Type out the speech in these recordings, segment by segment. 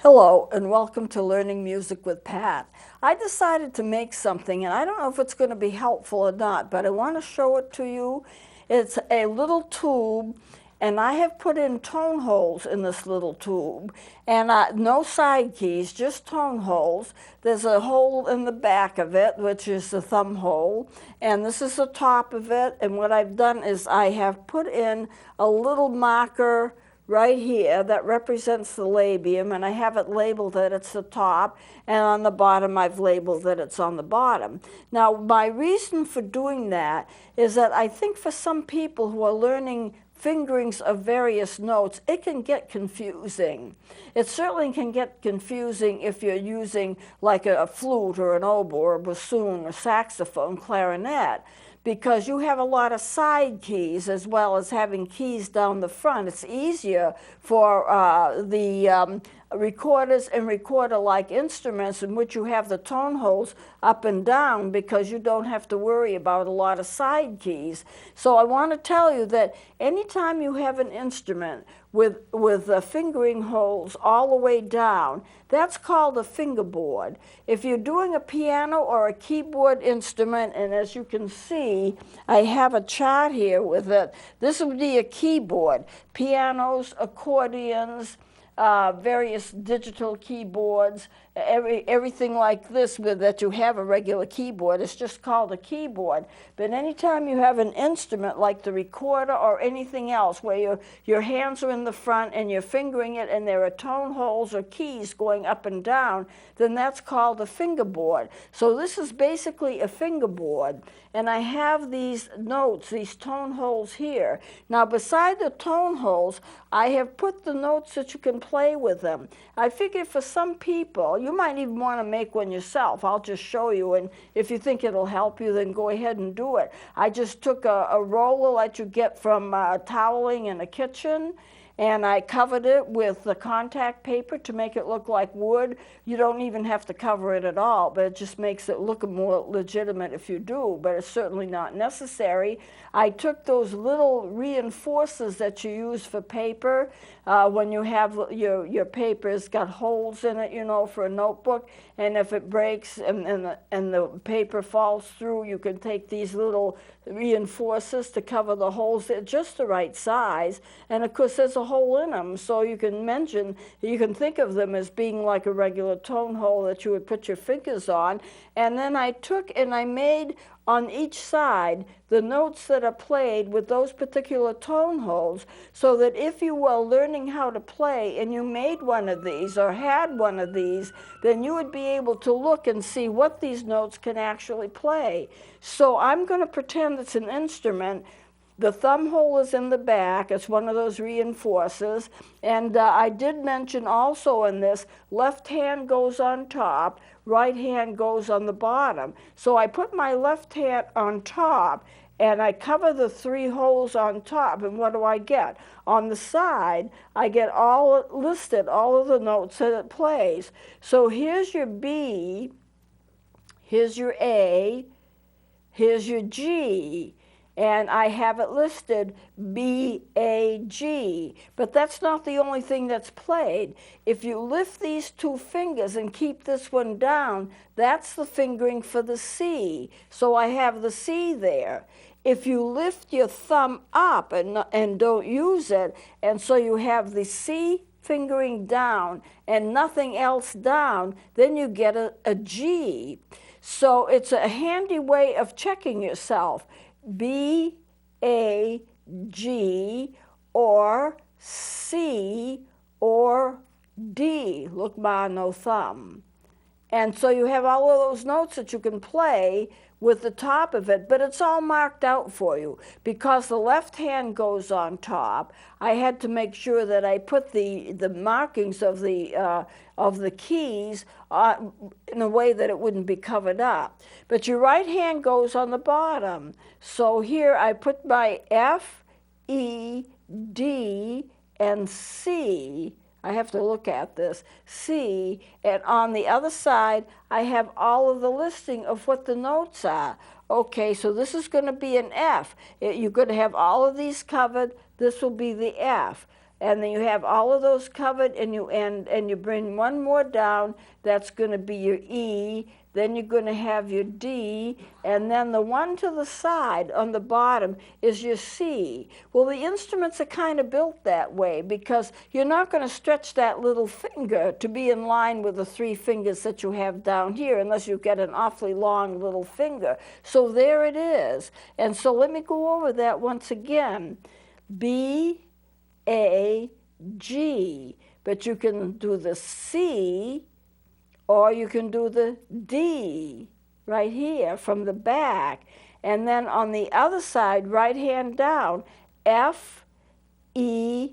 Hello and welcome to Learning Music with Pat. I decided to make something and I don't know if it's going to be helpful or not, but I want to show it to you. It's a little tube and I have put in tone holes in this little tube and no side keys, just tone holes. There's a hole in the back of it, which is the thumb hole, and this is the top of it, and what I've done is I have put in a little marker right here that represents the labium, and I have it labeled that it's the top, and on the bottom I've labeled that it's on the bottom. Now, my reason for doing that is that I think for some people who are learning fingerings of various notes, it can get confusing. It certainly can get confusing if you're using like a flute or an oboe or a bassoon or saxophone, clarinet, because you have a lot of side keys as well as having keys down the front. It's easier for the recorders and recorder-like instruments in which you have the tone holes up and down because you don't have to worry about a lot of side keys. So I want to tell you that anytime you have an instrument with fingering holes all the way down, that's called a fingerboard. If you're doing a piano or a keyboard instrument, and as you can see, I have a chart here with it, this would be a keyboard. Pianos, accordions, various digital keyboards, everything like this that you have a regular keyboard, it's just called a keyboard. But anytime you have an instrument like the recorder or anything else where your hands are in the front and you're fingering it and there are tone holes or keys going up and down, then that's called a fingerboard. So this is basically a fingerboard. And I have these notes, these tone holes here. Now beside the tone holes, I have put the notes that you can play with them. I figured for some people, you might even want to make one yourself. I'll just show you, and if you think it'll help you, then go ahead and do it. I just took a roller that you get from toweling in a kitchen, and I covered it with the contact paper to make it look like wood. You don't even have to cover it at all, but it just makes it look more legitimate if you do, but it's certainly not necessary. I took those little reinforcers that you use for paper when you have your paper's got holes in it, you know, for a notebook, and if it breaks and the paper falls through, you can take these little reinforcers to cover the holes. They're just the right size, and of course there's a hole in them, so you can think of them as being like a regular tone hole that you would put your fingers on. And then I took and I made on each side the notes that are played with those particular tone holes, so that if you were learning how to play and you made one of these or had one of these, then you would be able to look and see what these notes can actually play. So I'm going to pretend it's an instrument. The thumb hole is in the back. It's one of those reinforcers. And I did mention also in this, left hand goes on top, right hand goes on the bottom. So I put my left hand on top and I cover the three holes on top, and what do I get? On the side, I get all listed, all of the notes that it plays. So here's your B, here's your A, here's your G, and I have it listed B, A, G. But that's not the only thing that's played. If you lift these two fingers and keep this one down, that's the fingering for the C. So I have the C there. If you lift your thumb up and don't use it, and so you have the C fingering down and nothing else down, then you get a G. So it's a handy way of checking yourself. B, A, G, or C, or D. Look, ma, no thumb. And so you have all of those notes that you can play with the top of it, but it's all marked out for you. Because the left hand goes on top, I had to make sure that I put the markings of the keys in a way that it wouldn't be covered up. But your right hand goes on the bottom. So here I put my F, E, D, and C. I have to look at this, C, and on the other side, I have all of the listing of what the notes are. Okay, so this is going to be an F. You're going to have all of these covered. This will be the F. and then you have all of those covered, and you bring one more down. That's going to be your E. Then you're going to have your D, and then the one to the side on the bottom is your C. Well, the instruments are kind of built that way because you're not going to stretch that little finger to be in line with the 3 fingers that you have down here unless you get an awfully long little finger. So there it is. And so let me go over that once again. B, A, G. But you can do the C, or you can do the D right here from the back. And then on the other side, right hand down, F, E,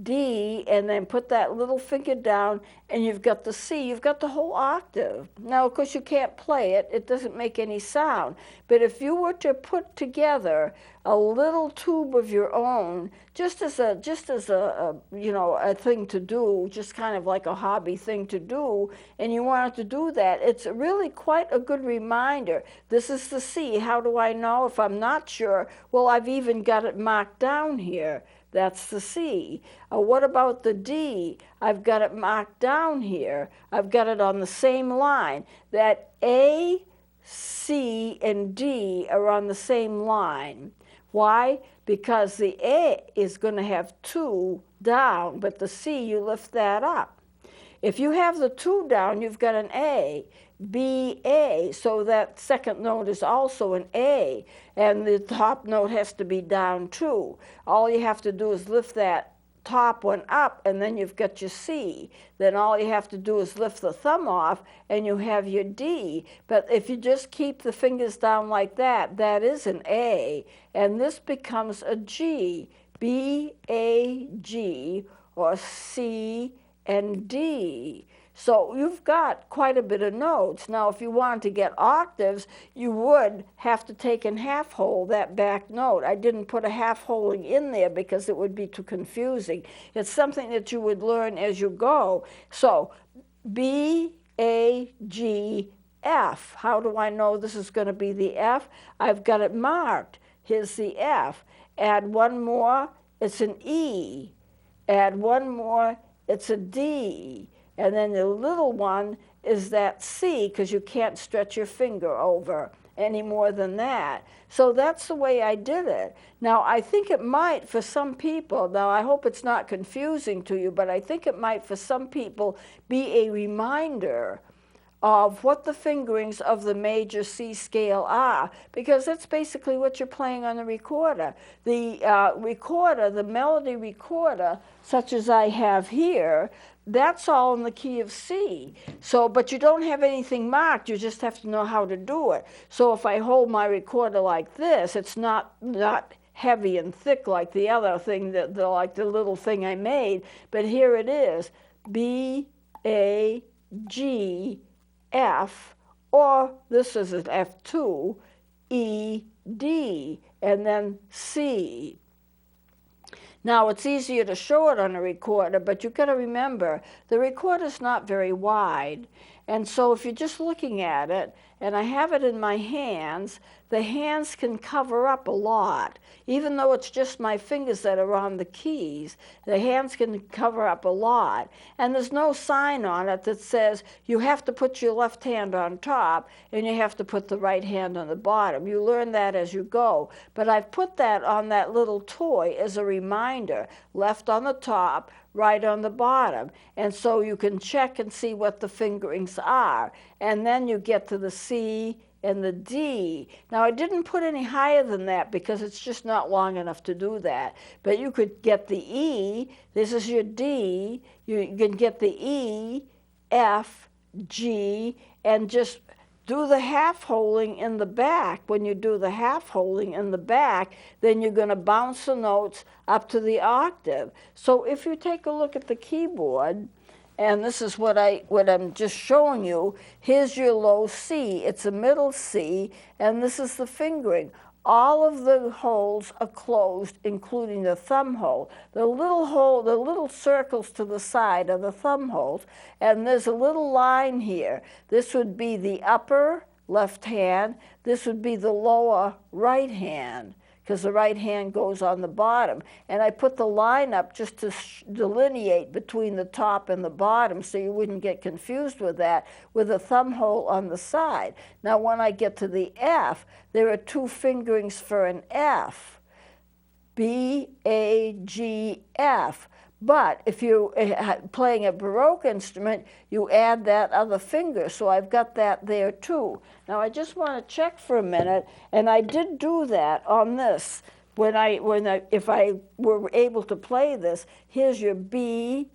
D, and then put that little finger down, and you've got the C. You've got the whole octave. Now, of course, you can't play it. It doesn't make any sound. But if you were to put together a little tube of your own, just as a a thing to do, just kind of like a hobby thing to do, and you wanted to do that, it's really quite a good reminder. This is the C. How do I know if I'm not sure? Well, I've even got it marked down here. That's the C. What about the D? I've got it marked down here. I've got it on the same line. That A, C, and D are on the same line. Why? Because the A is going to have 2 down, but the C, you lift that up. If you have the 2 down, you've got an A, B, A, so that second note is also an A, and the top note has to be down too. All you have to do is lift that top one up, and then you've got your C. Then all you have to do is lift the thumb off, and you have your D. But if you just keep the fingers down like that, that is an A, and this becomes a G, B, A, G, or C, and D. So you've got quite a bit of notes. Now, if you wanted to get octaves, you would have to take and half-hole that back note. I didn't put a half-holing in there because it would be too confusing. It's something that you would learn as you go. So B, A, G, F. How do I know this is going to be the F? I've got it marked. Here's the F. Add one more, it's an E. Add one more, it's a D. And then the little one is that C, because you can't stretch your finger over any more than that. So that's the way I did it. Now, I think it might for some people, now I hope it's not confusing to you, but I think it might for some people be a reminder of what the fingerings of the major C scale are, because that's basically what you're playing on the recorder. The recorder, the melody recorder, such as I have here, that's all in the key of C. So, but you don't have anything marked, you just have to know how to do it. So if I hold my recorder like this, it's not heavy and thick like the other thing, like the little thing I made, but here it is, B, A, G, F, or this is an F2, E, D, and then C. Now, it's easier to show it on a recorder, but you've got to remember, the recorder's not very wide. And so if you're just looking at it, and I have it in my hands, the hands can cover up a lot. Even though it's just my fingers that are on the keys, the hands can cover up a lot. And there's no sign on it that says you have to put your left hand on top and you have to put the right hand on the bottom. You learn that as you go. But I've put that on that little toy as a reminder, left on the top, right on the bottom. And so you can check and see what the fingerings are. And then you get to the C and the D. Now, I didn't put any higher than that because it's just not long enough to do that. But you could get the E, this is your D, you can get the E, F, G, and just do the half-holing in the back. When you do the half-holing in the back, then you're going to bounce the notes up to the octave. So if you take a look at the keyboard, and this is what I'm just showing you, here's your low C. It's a middle C, and this is the fingering. All of the holes are closed, including the thumb hole. The little hole, the little circles to the side are the thumb holes, and there's a little line here. This would be the upper left hand. This would be the lower right hand. because the right hand goes on the bottom. And I put the line up just to delineate between the top and the bottom so you wouldn't get confused with that, with a thumb hole on the side. Now when I get to the F, there are two fingerings for an F. B, A, G, F. But if you're playing a Baroque instrument, you add that other finger. So I've got that there too. Now I just want to check for a minute, and I did do that on this. If I were able to play this, here's your B,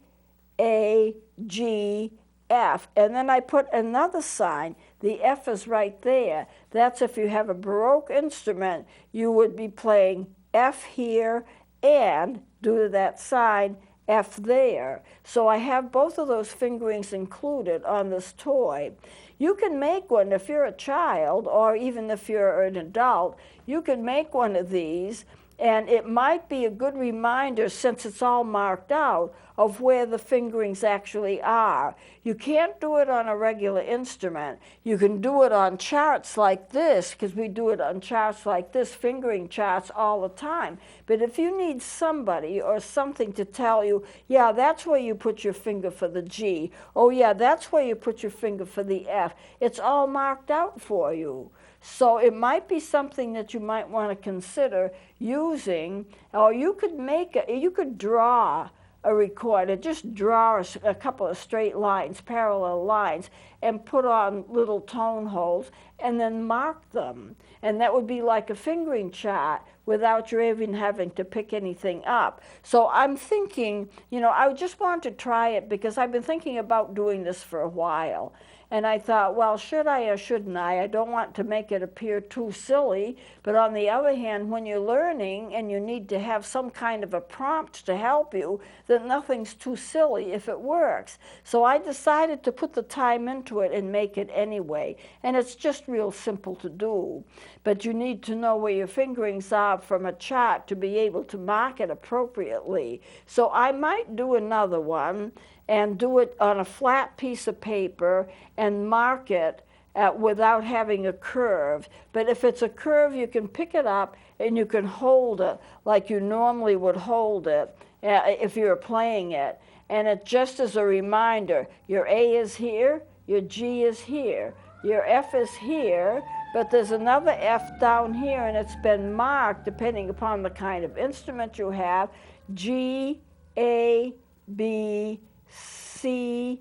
A, G, F. And then I put another sign. The F is right there. That's if you have a Baroque instrument, you would be playing F here and, due to that sign, F there. So I have both of those fingerings included on this toy. You can make one if you're a child, or even if you're an adult, you can make one of these, and it might be a good reminder, since it's all marked out, of where the fingerings actually are. You can't do it on a regular instrument. You can do it on charts like this, because we do it on charts like this, fingering charts all the time. But if you need somebody or something to tell you, yeah, that's where you put your finger for the G, oh yeah, that's where you put your finger for the F, it's all marked out for you. So it might be something that you might want to consider using, or you could draw a recorder, just draw a couple of straight lines, parallel lines, and put on little tone holes, and then mark them. And that would be like a fingering chart without you even having to pick anything up. So I'm thinking, I just want to try it because I've been thinking about doing this for a while. And I thought, well, should I or shouldn't I? I don't want to make it appear too silly, but on the other hand, when you're learning and you need to have some kind of a prompt to help you, then nothing's too silly if it works. So I decided to put the time into it and make it anyway. And it's just real simple to do. But you need to know where your fingerings are from a chart to be able to mark it appropriately. So I might do another one and do it on a flat piece of paper and mark it without having a curve. But if it's a curve, you can pick it up and you can hold it like you normally would hold it if you were playing it. And it just as a reminder, your A is here, your G is here, your F is here, but there's another F down here, and it's been marked, depending upon the kind of instrument you have, G, A, B, C,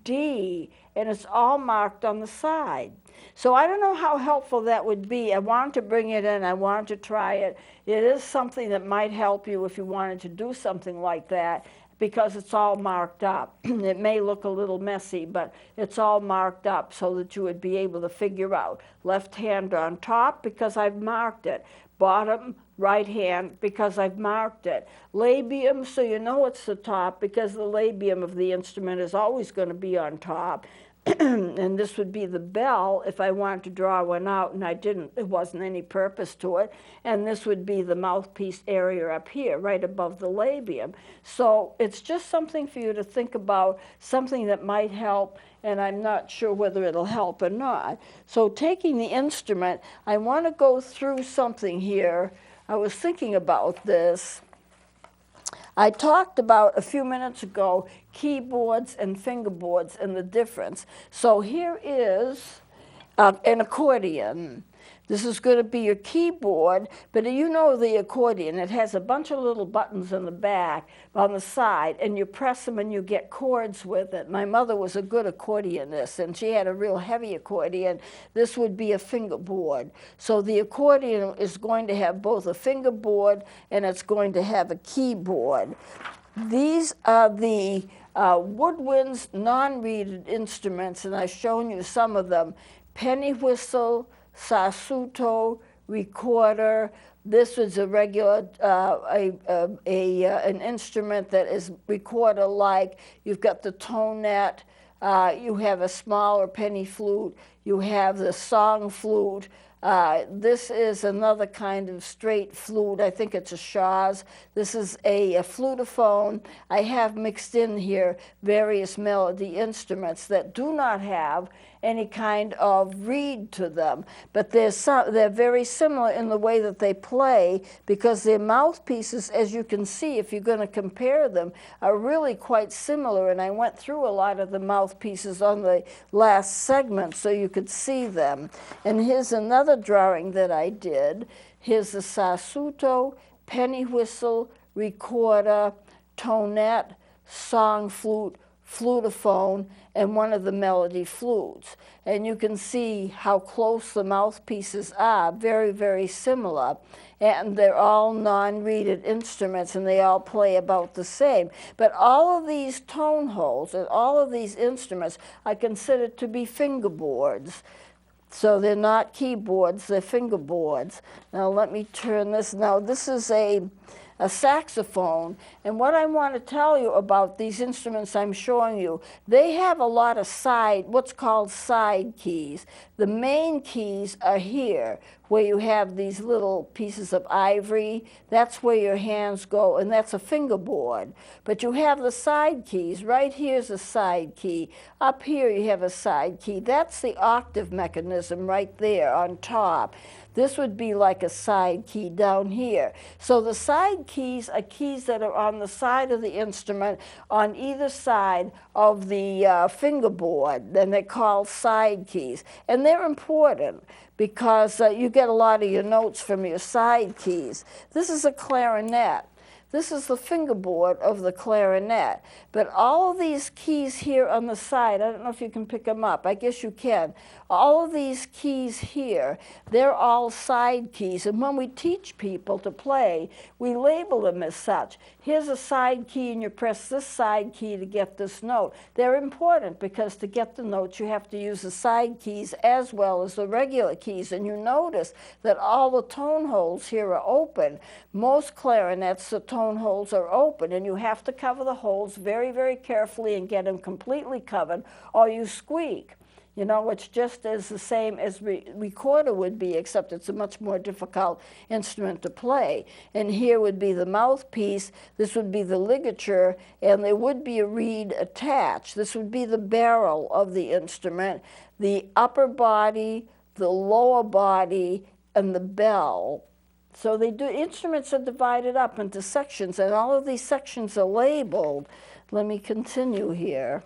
D, and it's all marked on the side. So I don't know how helpful that would be. I wanted to bring it in. I wanted to try it. It is something that might help you if you wanted to do something like that, because it's all marked up. It may look a little messy, but it's all marked up so that you would be able to figure out left hand on top because I've marked it, bottom right hand because I've marked it, labium so you know it's the top because the labium of the instrument is always going to be on top. And this would be the bell if I wanted to draw one out, and I didn't. There wasn't any purpose to it. And this would be the mouthpiece area up here, right above the labium. So it's just something for you to think about, something that might help, and I'm not sure whether it'll help or not. So taking the instrument, I want to go through something here. I was thinking about this. I talked about a few minutes ago keyboards and fingerboards and the difference. So here is an accordion. This is going to be your keyboard, but you know the accordion. It has a bunch of little buttons in the back, on the side, and you press them and you get chords with it. My mother was a good accordionist, and she had a real heavy accordion. This would be a fingerboard. So the accordion is going to have both a fingerboard and it's going to have a keyboard. These are the woodwinds non-reeded instruments, and I've shown you some of them. Penny whistle, sassoon, recorder. This is a regular, an instrument that is recorder-like. You've got the tonet. You have a smaller penny flute. You have the song flute. This is another kind of straight flute. I think it's a Shaw's. This is a flutophone. I have mixed in here various melody instruments that do not have any kind of reed to them. But they're very similar in the way that they play, because their mouthpieces, as you can see, if you're going to compare them, are really quite similar. And I went through a lot of the mouthpieces on the last segment so you could see them. And here's another drawing that I did. Here's the sasuto, penny whistle, recorder, tonette, song flute, flutophone, and one of the melody flutes. And you can see how close the mouthpieces are, very, very similar. And they're all non-reeded instruments, and they all play about the same. But all of these tone holes and all of these instruments I consider to be fingerboards. So they're not keyboards, they're fingerboards. Now let me turn this. Now this is a saxophone, and what I want to tell you about these instruments I'm showing you, they have a lot of what's called side keys. The main keys are here, where you have these little pieces of ivory. That's where your hands go, and that's a fingerboard. But you have the side keys. Right here's a side key. Up here you have a side key. That's the octave mechanism right there on top. This would be like a side key down here. So the side keys are keys that are on the side of the instrument, on either side of the fingerboard, and they're called side keys. And they're important because you get a lot of your notes from your side keys. This is a clarinet. This is the fingerboard of the clarinet. But all of these keys here on the side, I don't know if you can pick them up. I guess you can. All of these keys here, they're all side keys. And when we teach people to play, we label them as such. Here's a side key, and you press this side key to get this note. They're important because to get the notes, you have to use the side keys as well as the regular keys. And you notice that all the tone holes here are open. Most clarinets, the tone holes are open, and you have to cover the holes very, very carefully and get them completely covered, or you squeak. You know, it's just as the same as recorder would be, except it's a much more difficult instrument to play. And here would be the mouthpiece, this would be the ligature, and there would be a reed attached. This would be the barrel of the instrument, the upper body, the lower body, and the bell. So instruments are divided up into sections, and all of these sections are labeled. Let me continue here.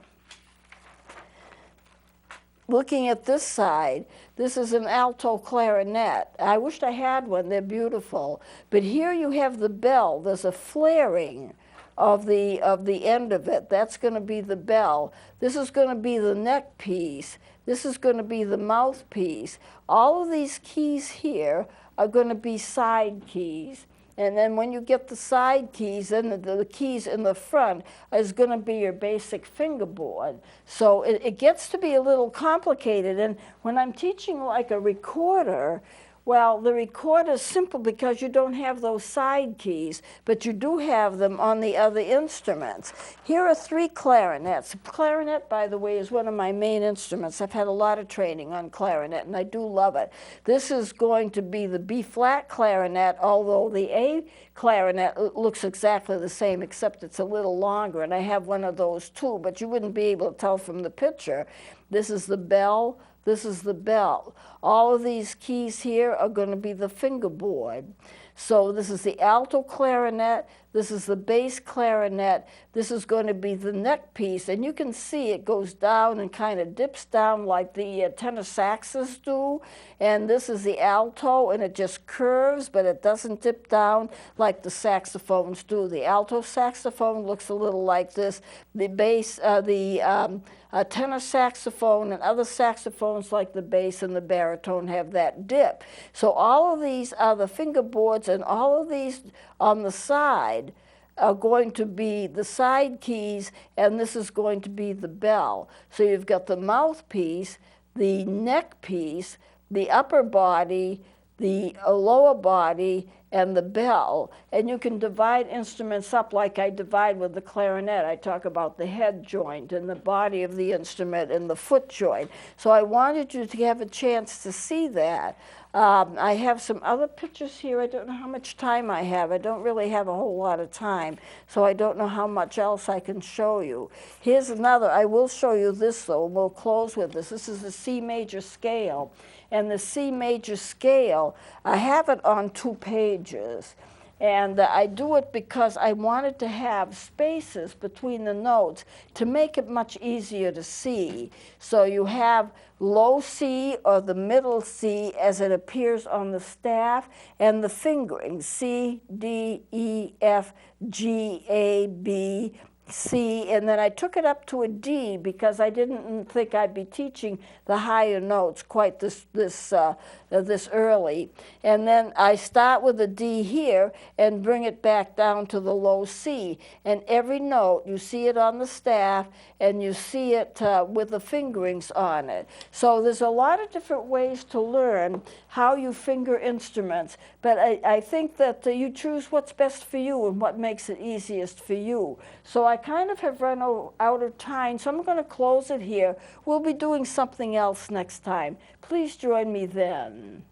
Looking at this side, this is an alto clarinet. I wished I had one, they're beautiful. But here you have the bell, there's a flaring of the end of it. That's going to be the bell. This is going to be the neck piece. This is going to be the mouthpiece. All of these keys here are going to be side keys. And then when you get the side keys, then the keys in the front is going to be your basic fingerboard. So it gets to be a little complicated. And when I'm teaching like a recorder, well, the recorder is simple because you don't have those side keys, but you do have them on the other instruments. Here are 3 clarinets. Clarinet, by the way, is one of my main instruments. I've had a lot of training on clarinet, and I do love it. This is going to be the B-flat clarinet, although the A clarinet looks exactly the same, except it's a little longer, and I have one of those too, but you wouldn't be able to tell from the picture. This is the bell. This is the bell. All of these keys here are going to be the fingerboard. So this is the alto clarinet, this is the bass clarinet, this is going to be the neck piece, and you can see it goes down and kind of dips down like the tenor saxes do, and this is the alto, and it just curves, but it doesn't dip down like the saxophones do. The alto saxophone looks a little like this. The bass, tenor saxophone and other saxophones like the bass and the baritone have that dip. So all of these are the fingerboards, and all of these on the side are going to be the side keys, and this is going to be the bell. So you've got the mouthpiece, the neck piece, the upper body, the lower body, and the bell, and you can divide instruments up like I divide with the clarinet. I talk about the head joint and the body of the instrument and the foot joint. So I wanted you to have a chance to see that. I have some other pictures here. I don't know how much time I have. I don't really have a whole lot of time, so I don't know how much else I can show you. Here's another. I will show you this, though, and we'll close with this. This is the C major scale. And the C major scale, I have it on 2 pages. And I do it because I wanted to have spaces between the notes to make it much easier to see. So you have low C or the middle C as it appears on the staff, and the fingering, C, D, E, F, G, A, B, C, and then I took it up to a D because I didn't think I'd be teaching the higher notes quite this early. And then I start with a D here and bring it back down to the low C. And every note, you see it on the staff and you see it with the fingerings on it. So there's a lot of different ways to learn how you finger instruments, but I think that you choose what's best for you and what makes it easiest for you. So I kind of have run out of time, so I'm going to close it here. We'll be doing something else next time. Please join me then.